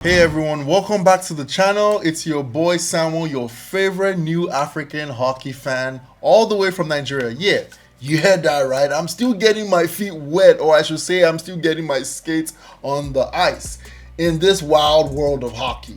Hey everyone, welcome back to the channel. It's your boy Samuel, your favorite new African hockey fan, all the way from Nigeria. Yeah, you heard that right. I'm still getting my feet wet, or I should say, I'm still getting my skates on the ice in this wild world of hockey.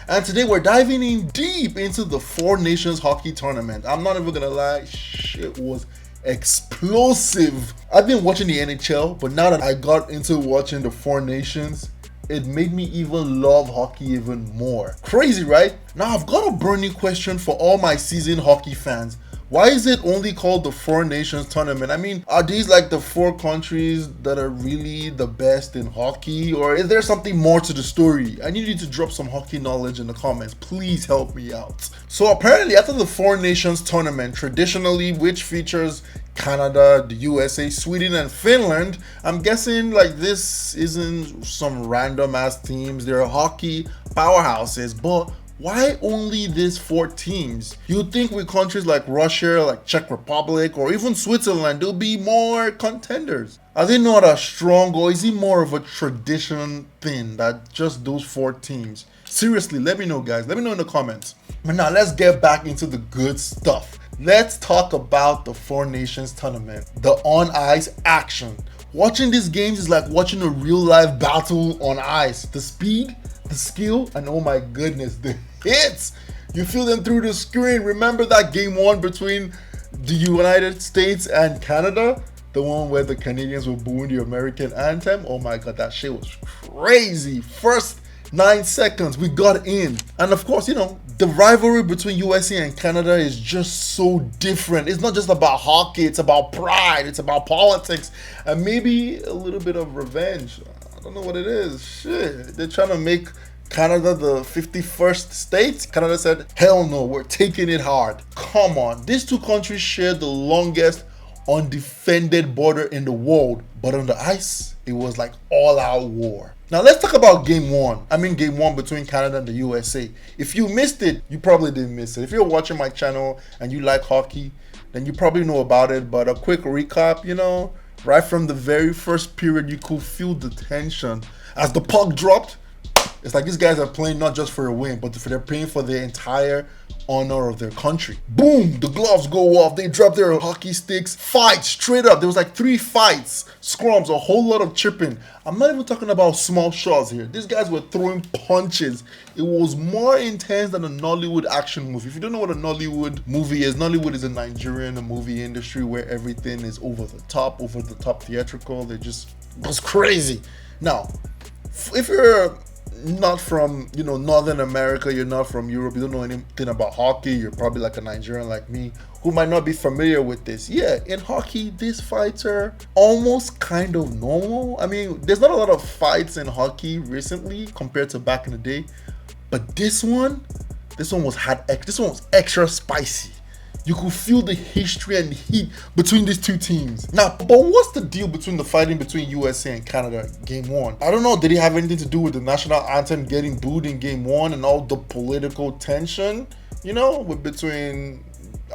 And today we're diving in deep into the Four Nations Hockey Tournament. I'm not even gonna lie, shit was explosive. I've been watching the NHL, but now that I got into watching the Four Nations, it made me even love hockey even more. Crazy, right? Now I've got a burning question for all my seasoned hockey fans. Why is it only called the Four Nations Tournament? I mean, are these like the four countries that are really the best in hockey? Or is there something more to the story? I need you to drop some hockey knowledge in the comments. Please help me out. So apparently after the Four Nations Tournament, traditionally which features Canada, the USA, Sweden, and Finland, I'm guessing like this isn't some random ass teams. They're hockey powerhouses, but why only these four teams? You'd think with countries like Russia, like Czech Republic, or even Switzerland, there'll be more contenders. Are they not as strong, or is it more of a tradition thing that just those four teams? Seriously, let me know, guys. Let me know in the comments. But now let's get back into the good stuff. Let's talk about the Four Nations Tournament, the on-ice action. Watching these games is like watching a real-life battle on ice. The speed, the skill, and oh my goodness, the hits. You feel them through the screen. Remember that game one between the United States and Canada? The one where the Canadians were booing the American anthem? Oh my god, that shit was crazy. First 9 seconds, we got in. And of course, the rivalry between USA and Canada is just so different. It's not just about hockey, it's about pride, it's about politics, and maybe a little bit of revenge. I don't know what it is. Shit, they're trying to make Canada the 51st state. Canada said, hell no, we're taking it hard. Come on, these two countries share the longest undefended border in the world, but on the ice, it was like all-out war. Now let's talk about game one. Game one between Canada and the USA. If you missed it, you probably didn't miss it. If you're watching my channel and you like hockey, then you probably know about it. But a quick recap, right from the very first period, you could feel the tension. As the puck dropped, it's like these guys are playing not just for a win, but they're playing for the entire honor of their country. Boom, the gloves go off, they drop their hockey sticks, fight straight up. There was like 3 fights, scrums, a whole lot of chipping. I'm not even talking about small shots here. These guys were throwing punches. It was more intense than a Nollywood action movie. If you don't know what a Nollywood movie is, Nollywood is a Nigerian movie industry where everything is over the top theatrical. It's crazy. Now, if you're not from Northern America, you're not from Europe, you don't know anything about hockey, you're probably like a Nigerian like me who might not be familiar with this. Yeah, in hockey, these fights are almost kind of normal. There's not a lot of fights in hockey recently compared to back in the day, but this one was extra spicy. You could feel the history and heat between these two teams. Now, but what's the deal between the fighting between USA and Canada game one? I don't know, did it have anything to do with the national anthem getting booed in game one and all the political tension, between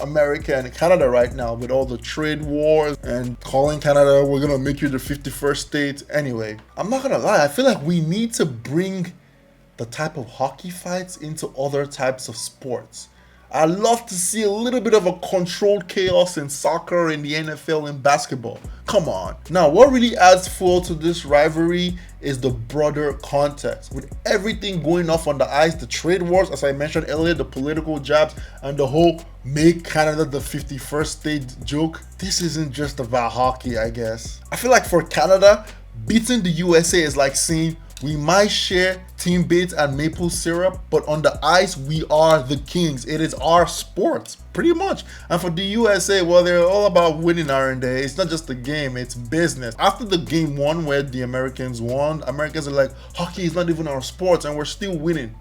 America and Canada right now with all the trade wars and calling Canada, we're gonna make you the 51st state. Anyway, I'm not gonna lie, I feel like we need to bring the type of hockey fights into other types of sports. I love to see a little bit of a controlled chaos in soccer, in the NFL, in basketball. Come on. Now, what really adds fuel to this rivalry is the broader context. With everything going off on the ice, the trade wars, as I mentioned earlier, the political jabs, and the whole make Canada the 51st state joke, this isn't just about hockey, I guess. I feel like for Canada, beating the USA is like saying, we might share team baits and maple syrup, but on the ice, we are the kings. It is our sport, pretty much. And for the USA, well, they're all about winning, aren't they? It's not just a game, it's business. After the game one where the Americans won, Americans are like, hockey is not even our sport and we're still winning.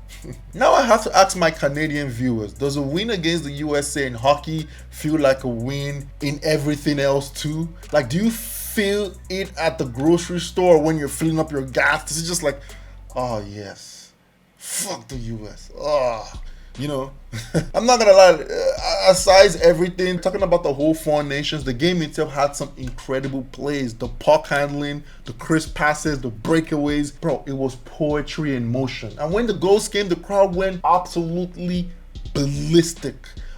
Now I have to ask my Canadian viewers, does a win against the USA in hockey feel like a win in everything else too? Like, do you feel it at the grocery store when you're filling up your gas? This is just like, oh yes, fuck the US. Oh, you know. I'm not gonna lie, aside everything, talking about the whole four nations, the game itself had some incredible plays. The puck handling, the crisp passes, the breakaways, bro, it was poetry in motion. And when the goals came, the crowd went absolutely ballistic.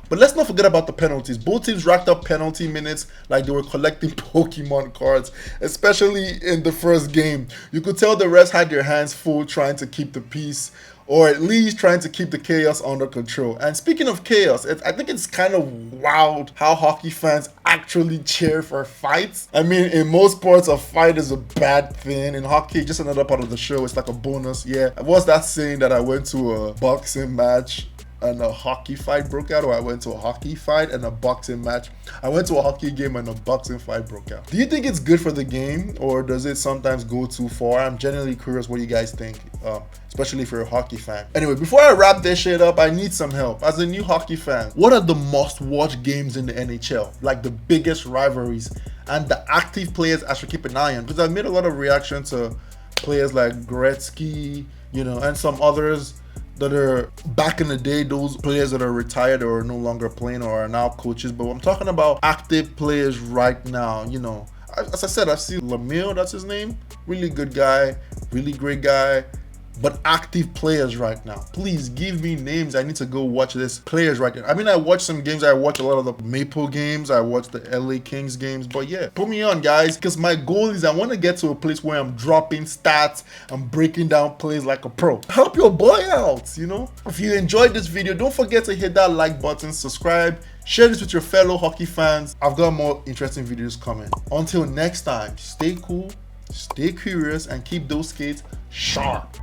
But let's not forget about the penalties. Both teams racked up penalty minutes like they were collecting Pokemon cards, especially in the first game. You could tell the refs had their hands full trying to keep the peace, or at least trying to keep the chaos under control. And speaking of chaos, I think it's kind of wild how hockey fans actually cheer for fights. I mean, in most sports, a fight is a bad thing. In hockey, just another part of the show. It's like a bonus. Yeah, what's that saying that I went to a boxing match and a hockey fight broke out, or I went to a hockey fight and a boxing match? I went to a hockey game and a boxing fight broke out. Do you think it's good for the game, or does it sometimes go too far? I'm genuinely curious what you guys think, especially if you're a hockey fan. Anyway, before I wrap this shit up, I need some help. As a new hockey fan, what are the must-watch games in the NHL? Like the biggest rivalries and the active players I should keep an eye on? Because I've made a lot of reaction to players like Gretzky, you know, and some others that are back in the day, those players that are retired or are no longer playing or are now coaches. But I'm talking about active players right now. You know, as I said, I've seen Lemieux, that's his name, really good guy, really great guy. But active players right now, please give me names. I need to go watch this players right now. I mean, I watch some games. I watch a lot of the Maple games. I watch the LA Kings games. But yeah, put me on, guys, because my goal is I want to get to a place where I'm dropping stats and breaking down plays like a pro. Help your boy out, you know. If you enjoyed this video, don't forget to hit that like button, subscribe, share this with your fellow hockey fans. I've got more interesting videos coming. Until next time, stay cool, stay curious, and keep those skates sharp.